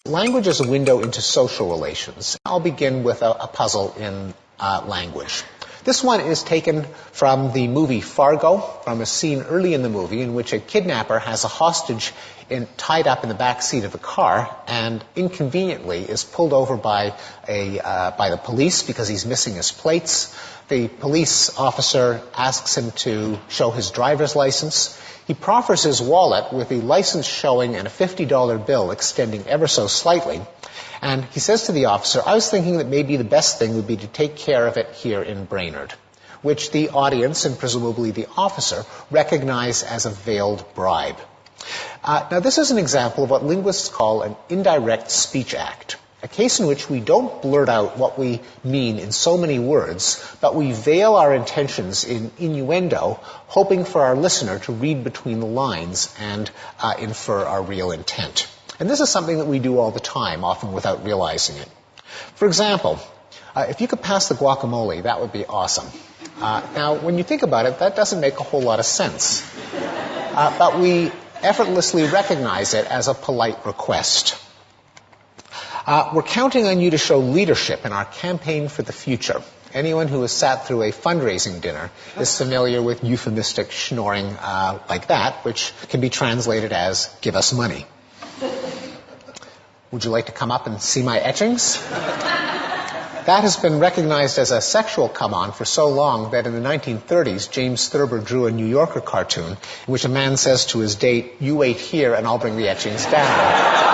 Language is a window into social relations. I'll begin with a puzzle in language. This one is taken from the movie Fargo, from a scene early in the movie in which a kidnapper has a hostage tied up in the back seat of the car and inconveniently is pulled over by the police because he's missing his plates. The police officer asks him to show his driver's license. He proffers his wallet with the license showing and a $50 bill extending ever so slightly. And he says to the officer, "I was thinking that maybe the best thing would be to take care of it here in Brainerd," which the audience and presumably the officer recognize as a veiled bribe. Now, this is an example of what linguists call an indirect speech act, a case in which we don't blurt out what we mean in so many words, but we veil our intentions in innuendo, hoping for our listener to read between the lines and infer our real intent. And this is something that we do all the time, often without realizing it. For example, if you could pass the guacamole, that would be awesome. Now, when you think about it, that doesn't make a whole lot of sense. But we effortlessly recognize it as a polite request. We're counting on you to show leadership in our campaign for the future. Anyone who has sat through a fundraising dinner is familiar with euphemistic schnorring like that, which can be translated as, "give us money." Would you like to come up and see my etchings? That has been recognized as a sexual come-on for so long that in the 1930s, James Thurber drew a New Yorker cartoon in which a man says to his date, "You wait here and I'll bring the etchings down."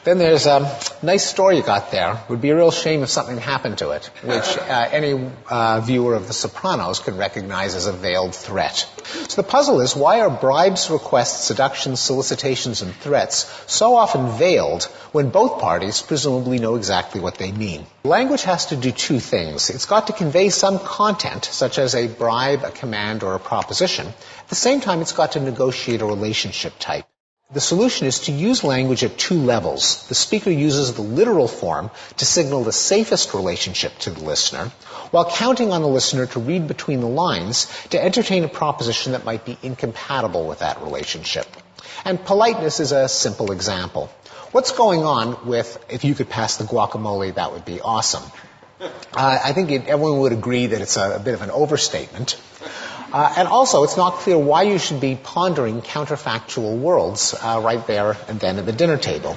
Then there's a nice story you got there. It would be a real shame if something happened to it, which any viewer of The Sopranos can recognize as a veiled threat. So the puzzle is, why are bribes, requests, seductions, solicitations, and threats so often veiled when both parties presumably know exactly what they mean? Language has to do two things. It's got to convey some content, such as a bribe, a command, or a proposition. At the same time, it's got to negotiate a relationship type. The solution is to use language at two levels. The speaker uses the literal form to signal the safest relationship to the listener, while counting on the listener to read between the lines to entertain a proposition that might be incompatible with that relationship. And politeness is a simple example. What's going on with, "if you could pass the guacamole, that would be awesome"? I think everyone would agree that it's a bit of an overstatement. And also, it's not clear why you should be pondering counterfactual worlds right there and then at the dinner table.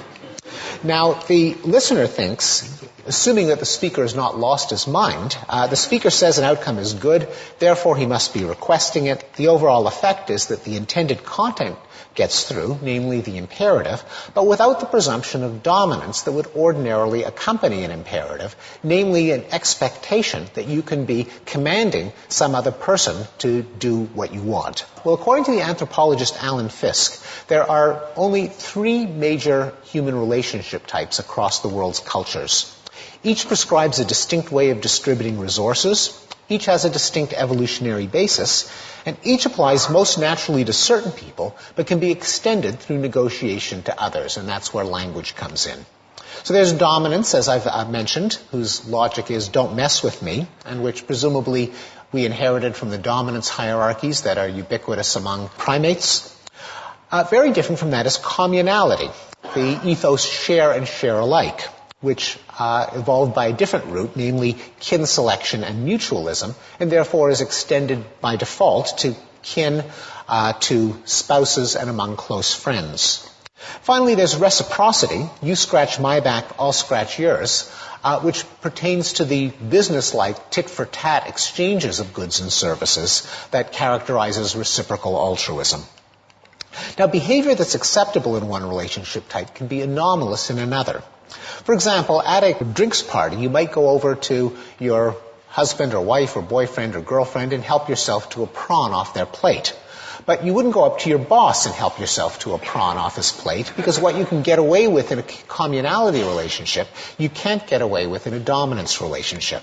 Now, the listener thinks, assuming that the speaker has not lost his mind, the speaker says an outcome is good, therefore he must be requesting it. The overall effect is that the intended content gets through, namely the imperative, but without the presumption of dominance that would ordinarily accompany an imperative, namely an expectation that you can be commanding some other person to do what you want. Well, according to the anthropologist Alan Fiske, there are only three major human relationship types across the world's cultures. Each prescribes a distinct way of distributing resources, each has a distinct evolutionary basis, and each applies most naturally to certain people, but can be extended through negotiation to others, and that's where language comes in. So there's dominance, as I've mentioned, whose logic is "don't mess with me," and which presumably we inherited from the dominance hierarchies that are ubiquitous among primates. Very different from that is communality, the ethos share and share alike, which evolved by a different route, namely kin selection and mutualism, and therefore is extended by default to kin, to spouses, and among close friends. Finally, there's reciprocity. You scratch my back, I'll scratch yours, which pertains to the business-like tit-for-tat exchanges of goods and services that characterizes reciprocal altruism. Now, behavior that's acceptable in one relationship type can be anomalous in another. For example, at a drinks party, you might go over to your husband or wife or boyfriend or girlfriend and help yourself to a prawn off their plate. But you wouldn't go up to your boss and help yourself to a prawn off his plate, because what you can get away with in a communality relationship, you can't get away with in a dominance relationship.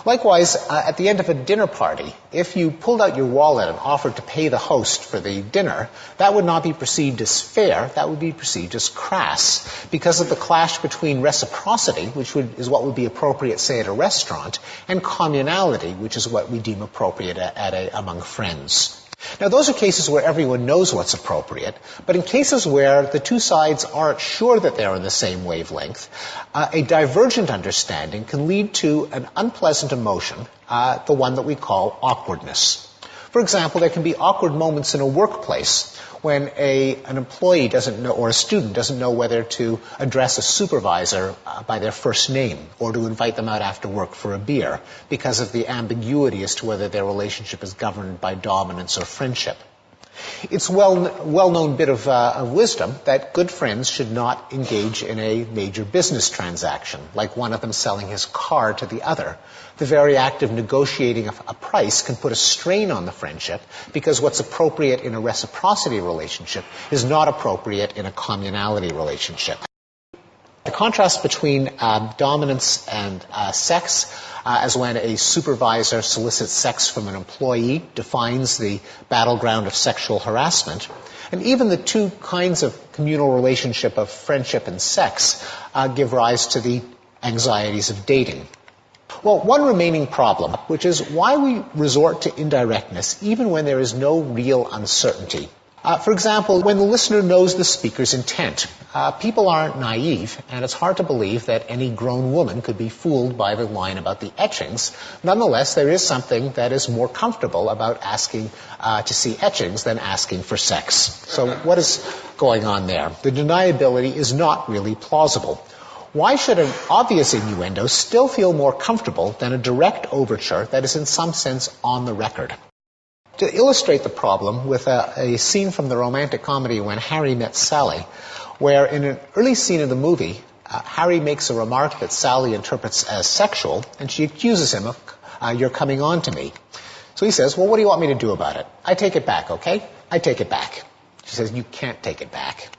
Likewise, at the end of a dinner party, if you pulled out your wallet and offered to pay the host for the dinner, that would not be perceived as fair, that would be perceived as crass, because of the clash between reciprocity, which is what would be appropriate, say, at a restaurant, and communality, which is what we deem appropriate among friends. Now, those are cases where everyone knows what's appropriate, but in cases where the two sides aren't sure that they're on the same wavelength, a divergent understanding can lead to an unpleasant emotion, the one that we call awkwardness. For example, there can be awkward moments in a workplace when an employee doesn't know, or a student doesn't know whether to address a supervisor by their first name or to invite them out after work for a beer because of the ambiguity as to whether their relationship is governed by dominance or friendship. It's a well-known bit of wisdom that good friends should not engage in a major business transaction, like one of them selling his car to the other. The very act of negotiating a price can put a strain on the friendship because what's appropriate in a reciprocity relationship is not appropriate in a communality relationship. The contrast between dominance and sex, as when a supervisor solicits sex from an employee, defines the battleground of sexual harassment. And even the two kinds of communal relationship of friendship and sex give rise to the anxieties of dating. Well, one remaining problem, which is why we resort to indirectness even when there is no real uncertainty. For example, when the listener knows the speaker's intent. People aren't naive, and it's hard to believe that any grown woman could be fooled by the line about the etchings. Nonetheless, there is something that is more comfortable about asking to see etchings than asking for sex. So what is going on there? The deniability is not really plausible. Why should an obvious innuendo still feel more comfortable than a direct overture that is in some sense on the record? To illustrate the problem with a scene from the romantic comedy When Harry Met Sally, where in an early scene of the movie, Harry makes a remark that Sally interprets as sexual, and she accuses him of, "You're coming on to me." So he says, "Well, what do you want me to do about it?" "I take it back, okay? I take it back." She says, "You can't take it back."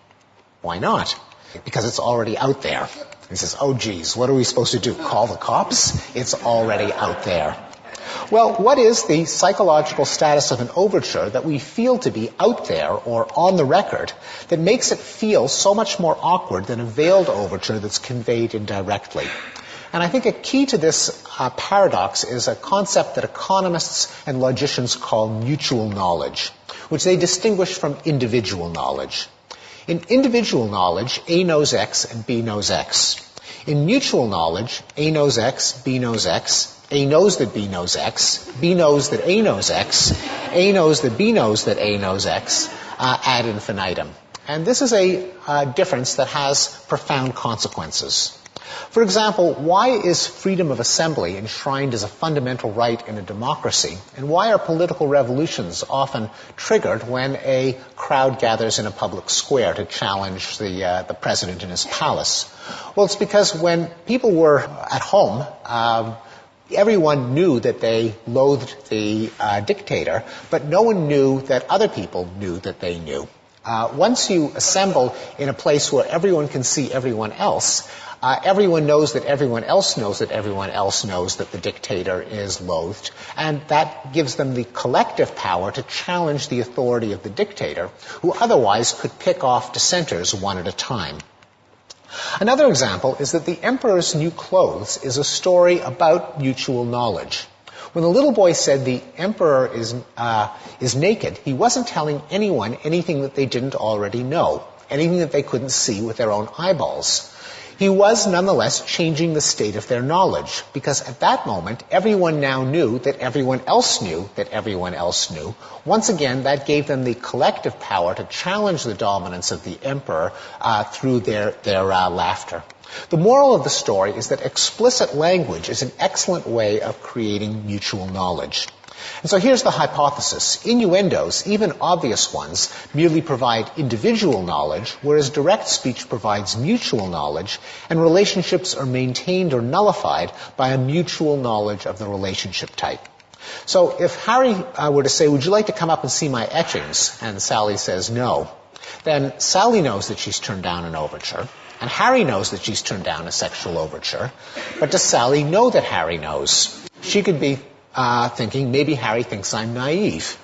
"Why not?" "Because it's already out there." He says, "Oh, geez, what are we supposed to do? Call the cops?" It's already out there. Well, what is the psychological status of an overture that we feel to be out there or on the record that makes it feel so much more awkward than a veiled overture that's conveyed indirectly? And I think a key to this paradox is a concept that economists and logicians call mutual knowledge, which they distinguish from individual knowledge. In individual knowledge, A knows X and B knows X. In mutual knowledge, A knows X, B knows X, A knows that B knows X, B knows that A knows X, A knows that B knows that A knows X, ad infinitum. And this is a difference that has profound consequences. For example, why is freedom of assembly enshrined as a fundamental right in a democracy? And why are political revolutions often triggered when a crowd gathers in a public square to challenge the president in his palace? Well, it's because when people were at home, everyone knew that they loathed the dictator, but no one knew that other people knew that they knew. Once you assemble in a place where everyone can see everyone else, everyone knows that everyone else knows that everyone else knows that the dictator is loathed, and that gives them the collective power to challenge the authority of the dictator, who otherwise could pick off dissenters one at a time. Another example is that The Emperor's New Clothes is a story about mutual knowledge. When the little boy said the emperor is naked, he wasn't telling anyone anything that they didn't already know, anything that they couldn't see with their own eyeballs. He was nonetheless changing the state of their knowledge, because at that moment, everyone now knew that everyone else knew that everyone else knew. Once again, that gave them the collective power to challenge the dominance of the emperor through their laughter. The moral of the story is that explicit language is an excellent way of creating mutual knowledge. And so here's the hypothesis. Innuendos, even obvious ones, merely provide individual knowledge, whereas direct speech provides mutual knowledge, and relationships are maintained or nullified by a mutual knowledge of the relationship type. So if Harry were to say, "Would you like to come up and see my etchings?" and Sally says no, then Sally knows that she's turned down an overture, and Harry knows that she's turned down a sexual overture, but does Sally know that Harry knows? She could be thinking, maybe Harry thinks I'm naive.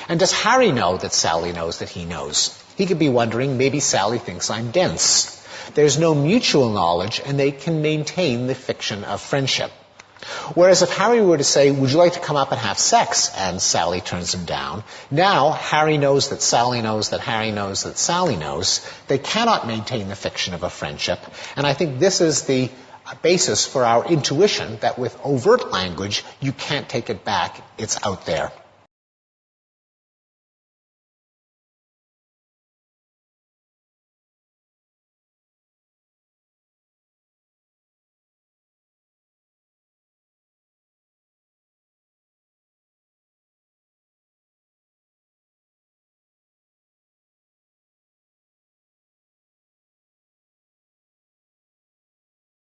And does Harry know that Sally knows that he knows? He could be wondering, maybe Sally thinks I'm dense. There's no mutual knowledge, and they can maintain the fiction of friendship. Whereas if Harry were to say, would you like to come up and have sex? And Sally turns him down. Now Harry knows that Sally knows that Harry knows that Sally knows. They cannot maintain the fiction of a friendship. And I think this is the basis for our intuition that with overt language, you can't take it back. It's out there.